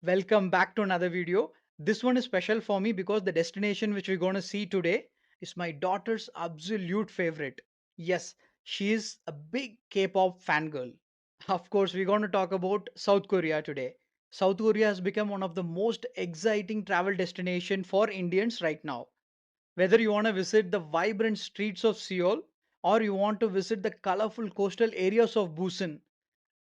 Welcome back to another video. This one is special for me because the destination which we're going to see today is my daughter's absolute favorite. Yes, she is a big K-pop fangirl. Of course, we're going to talk about South Korea today. South Korea has become one of the most exciting travel destination for Indians right now. Whether you want to visit the vibrant streets of Seoul or you want to visit the colorful coastal areas of Busan,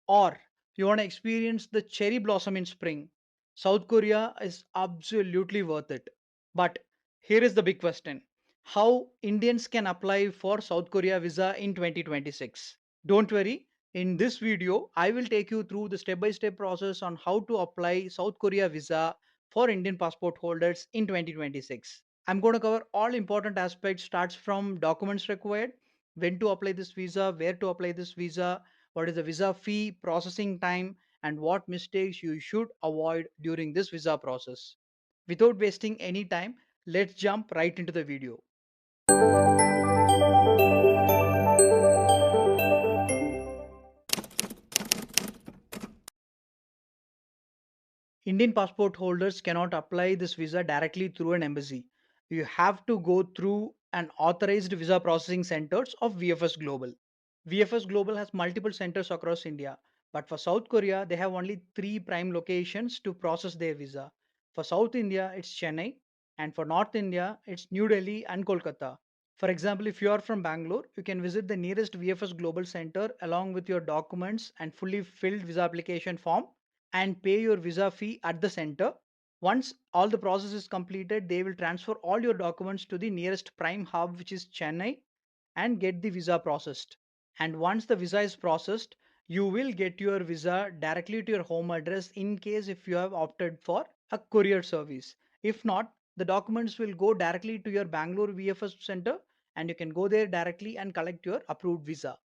or you want to experience the cherry blossom in spring, South Korea is absolutely worth it. But here is the big question: how Indians can apply for South Korea visa in 2026? Don't worry, in this video, I will take you through the step by step process on how to apply South Korea visa for Indian passport holders in 2026. I'm going to cover all important aspects, starts from documents required, when to apply this visa, where to apply this visa, what is the visa fee, processing time, and what mistakes you should avoid during this visa process. Without wasting any time, let's jump right into the video. Indian passport holders cannot apply this visa directly through an embassy. You have to go through an authorized visa processing centers of VFS Global. VFS Global has multiple centers across India, but for South Korea, they have only three prime locations to process their visa. For South India, it's Chennai, and for North India, it's New Delhi and Kolkata. For example, if you are from Bangalore, you can visit the nearest VFS Global Center along with your documents and fully filled visa application form and pay your visa fee at the center. Once all the process is completed, they will transfer all your documents to the nearest prime hub, which is Chennai, and get the visa processed. And once the visa is processed, you will get your visa directly to your home address in case if you have opted for a courier service. If not, the documents will go directly to your Bangalore VFS center and you can go there directly and collect your approved visa.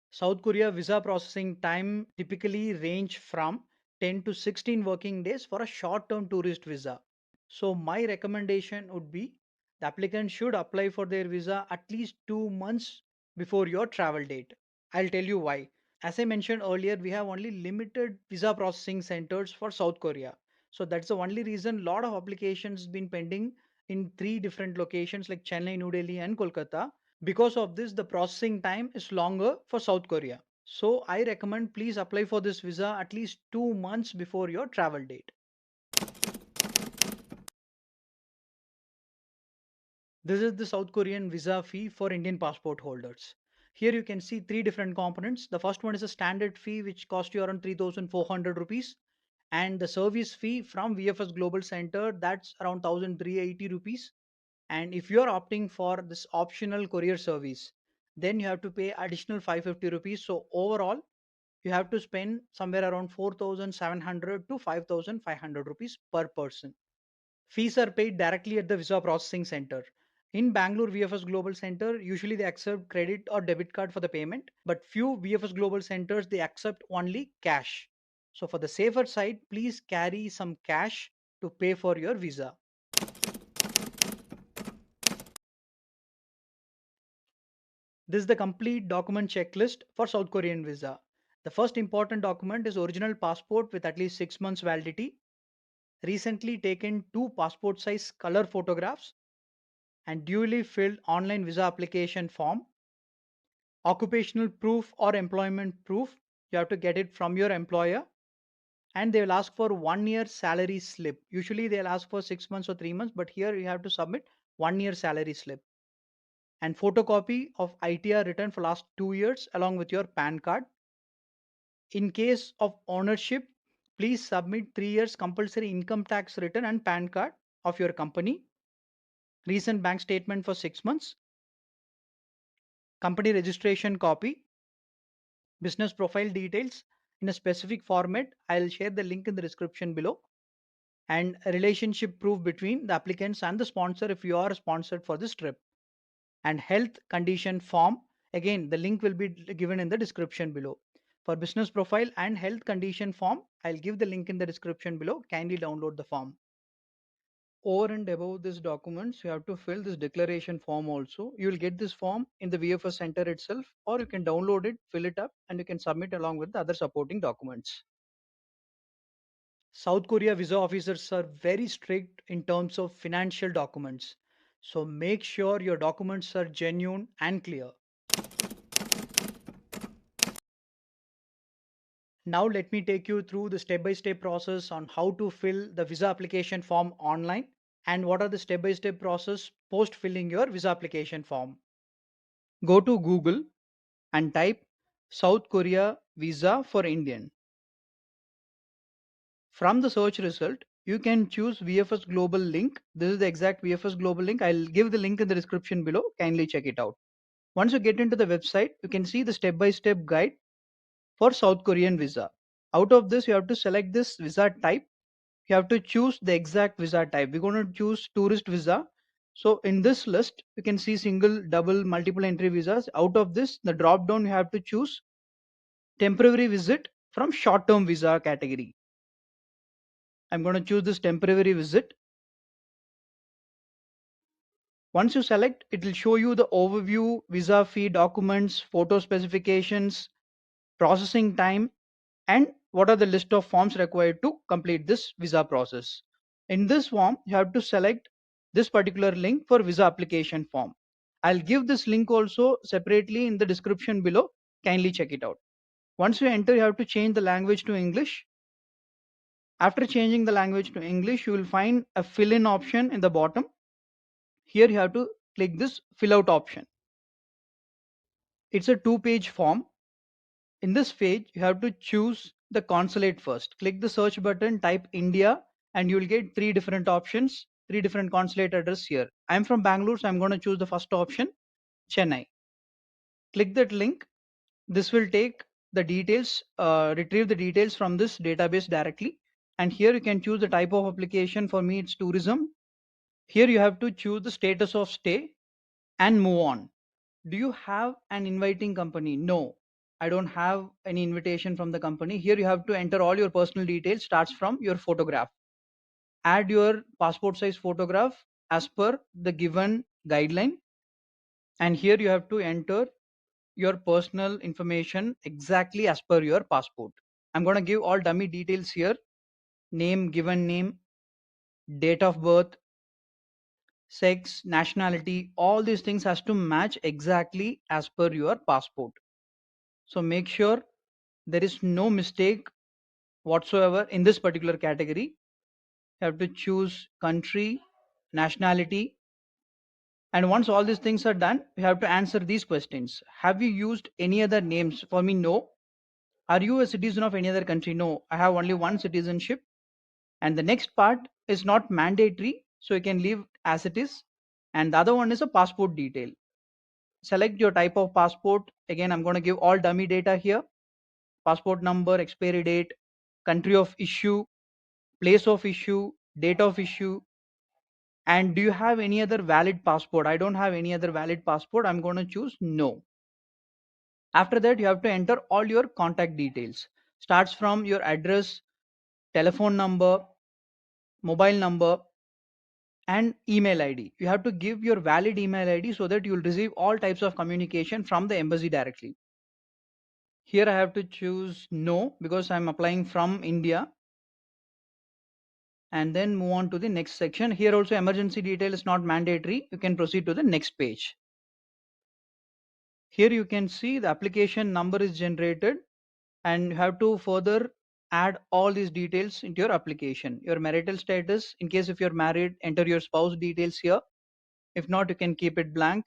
South Korea visa processing time typically range from 10 to 16 working days for a short-term tourist visa. So my recommendation would be the applicant should apply for their visa at least 2 months before your travel date. I'll tell you why. As I mentioned earlier, we have only limited visa processing centers for South Korea. So that's the only reason lot of applications been pending in three different locations like Chennai, New Delhi and Kolkata. Because of this, the processing time is longer for South Korea. So I recommend please apply for this visa at least 2 months before your travel date. This is the South Korean visa fee for Indian passport holders. Here you can see three different components. The first one is a standard fee which cost you around 3,400 rupees, and the service fee from VFS Global Center, that's around 1,380 rupees. And if you're opting for this optional courier service, then you have to pay additional 550 rupees. So overall, you have to spend somewhere around 4,700 to 5,500 rupees per person. Fees are paid directly at the visa processing center. In Bangalore VFS Global Center, usually they accept credit or debit card for the payment, but few VFS Global Centers they accept only cash. So for the safer side, please carry some cash to pay for your visa. This is the complete document checklist for South Korean visa. The first important document is original passport with at least 6 months validity, recently taken two passport size color photographs, and duly filled online visa application form. Occupational proof or employment proof, you have to get it from your employer, and they will ask for 1 year salary slip. Usually they'll ask for 6 months or 3 months, but here you have to submit 1 year salary slip and photocopy of ITR return for last 2 years along with your PAN card. In case of ownership, please submit 3 years compulsory income tax return and PAN card of your company, recent bank statement for 6 months, company registration copy, business profile details in a specific format. I'll share the link in the description below, and a relationship proof between the applicants and the sponsor if you are sponsored for this trip, and health condition form. Again, the link will be given in the description below. For business profile and health condition form, I'll give the link in the description below. Kindly download the form. Over and above these documents, you have to fill this declaration form also. You will get this form in the VFS center itself, or you can download it, fill it up, and you can submit along with the other supporting documents. South Korea visa officers are very strict in terms of financial documents. So make sure your documents are genuine and clear. Now let me take you through the step-by-step process on how to fill the visa application form online and what are the step-by-step process post filling your visa application form. Go to Google and type South Korea visa for Indian. From the search result, you can choose VFS Global link. This is the exact VFS Global link. I'll give the link in the description below. Kindly check it out. Once you get into the website, you can see the step-by-step guide for South Korean visa. Out of this, you have to select this visa type. You have to choose the exact visa type. We're going to choose tourist visa. So in this list, you can see single, double, multiple entry visas. Out of this, the drop down, you have to choose temporary visit from short term visa category. I'm going to choose this temporary visit. Once you select, it will show you the overview, visa fee, documents, photo specifications, processing time, and what are the list of forms required to complete this visa process. In this form, you have to select this particular link for visa application form. I'll give this link also separately in the description below. Kindly check it out. Once you enter, you have to change the language to English. After changing the language to English, you will find a fill in option in the bottom. Here you have to click this fill out option. It's a two-page form. In this page, you have to choose the consulate first. Click the search button, type India, and you will get three different options, three different consulate address here. I'm from Bangalore, so I'm going to choose the first option, Chennai. Click that link. This will take the details, retrieve the details from this database directly. And here you can choose the type of application. For me, it's tourism. Here you have to choose the status of stay and move on. Do you have an inviting company? No, I don't have any invitation from the company. Here you have to enter all your personal details, starts from your photograph. Add your passport size photograph as per the given guideline. And here you have to enter your personal information exactly as per your passport. I'm going to give all dummy details here: name, given name, date of birth, sex, nationality. All these things has to match exactly as per your passport. So make sure there is no mistake whatsoever in this particular category. You have to choose country, nationality, and once all these things are done, you have to answer these questions. Have you used any other names? For me, no. Are you a citizen of any other country? No, I have only one citizenship. And the next part is not mandatory, so you can leave as it is. And the other one is a passport detail. Select your type of passport. Again, I'm going to give all dummy data here: passport number, expiry date, country of issue, place of issue, date of issue, and do you have any other valid passport? I don't have any other valid passport. I'm going to choose no. After that, you have to enter all your contact details. Starts from your address, telephone number, mobile number, and email ID. You have to give your valid email ID so that you will receive all types of communication from the embassy directly. Here I have to choose no because I'm applying from India, and then move on to the next section. Here also emergency detail is not mandatory. You can proceed to the next page. Here you can see the application number is generated, and you have to further add all these details into your application. Your marital status, in case if you're married, enter your spouse details here. If not, you can keep it blank.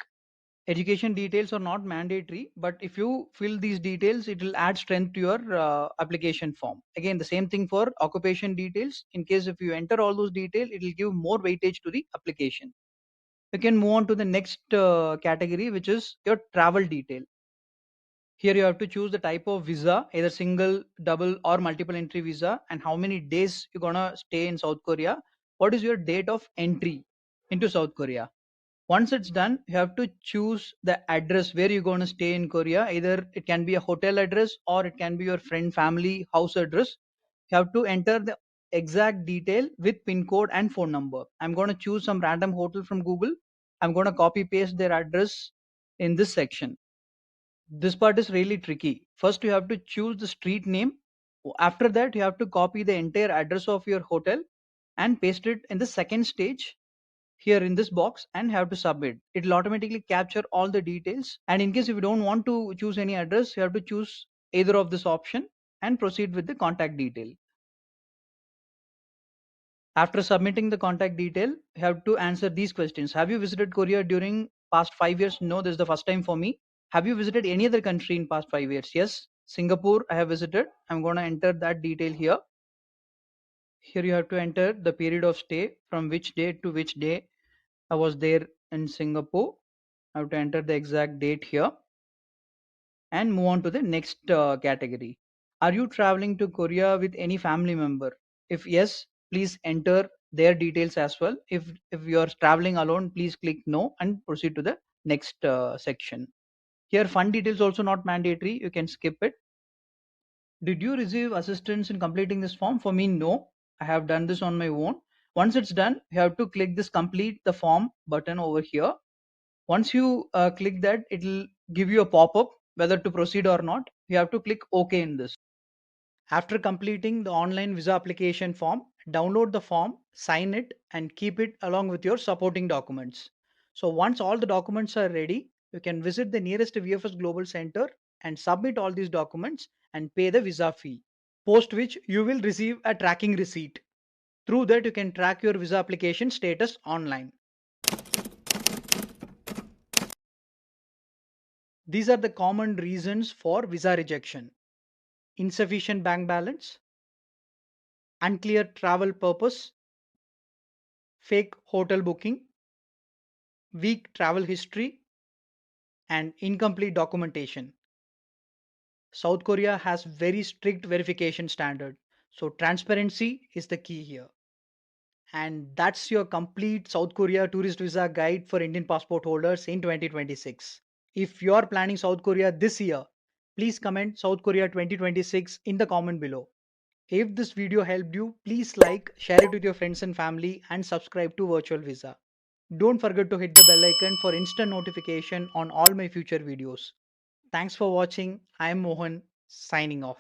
Education details are not mandatory, but if you fill these details, it will add strength to your application form. Again, the same thing for occupation details. In case if you enter all those details, it will give more weightage to the application. You can move on to the next category, which is your travel detail. Here you have to choose the type of visa, either single, double, or multiple entry visa, and how many days you're gonna stay in South Korea. What is your date of entry into South Korea? Once it's done, you have to choose the address where you're going to stay in Korea. Either it can be a hotel address or it can be your friend family house address. You have to enter the exact detail with pin code and phone number. I'm going to choose some random hotel from Google. I'm going to copy paste their address in this section. This part is really tricky. First, you have to choose the street name. After that, you have to copy the entire address of your hotel and paste it in the second stage here in this box and have to submit. It will automatically capture all the details. And in case if you don't want to choose any address, you have to choose either of this option and proceed with the contact detail. After submitting the contact detail, you have to answer these questions. Have you visited Korea during past 5 years? No, this is the first time for me. Have you visited any other country in past 5 years? Yes. Singapore, I have visited. I'm going to enter that detail here. Here you have to enter the period of stay from which day to which day I was there in Singapore. I have to enter the exact date here and move on to the next category. Are you traveling to Korea with any family member? If yes, please enter their details as well. If you are traveling alone, please click no and proceed to the next section. Here, fund details also not mandatory. You can skip it. Did you receive assistance in completing this form? For me, no. I have done this on my own. Once it's done, you have to click this complete the form button over here. Once you click that, it will give you a pop-up whether to proceed or not. You have to click OK in this. After completing the online visa application form, download the form, sign it, and keep it along with your supporting documents. So once all the documents are ready, you can visit the nearest VFS Global Center and submit all these documents and pay the visa fee. Post which you will receive a tracking receipt. Through that, you can track your visa application status online. These are the common reasons for visa rejection: insufficient bank balance, unclear travel purpose, fake hotel booking, weak travel history, and incomplete documentation. South Korea has very strict verification standard. So transparency is the key here. And that's your complete South Korea tourist visa guide for Indian passport holders in 2026. If you are planning South Korea this year, please comment South Korea 2026 in the comment below. If this video helped you, please like, share it with your friends and family, and subscribe to Virtual Visa. Don't forget to hit the bell icon for instant notification on all my future videos. Thanks for watching. I am Mohan, signing off.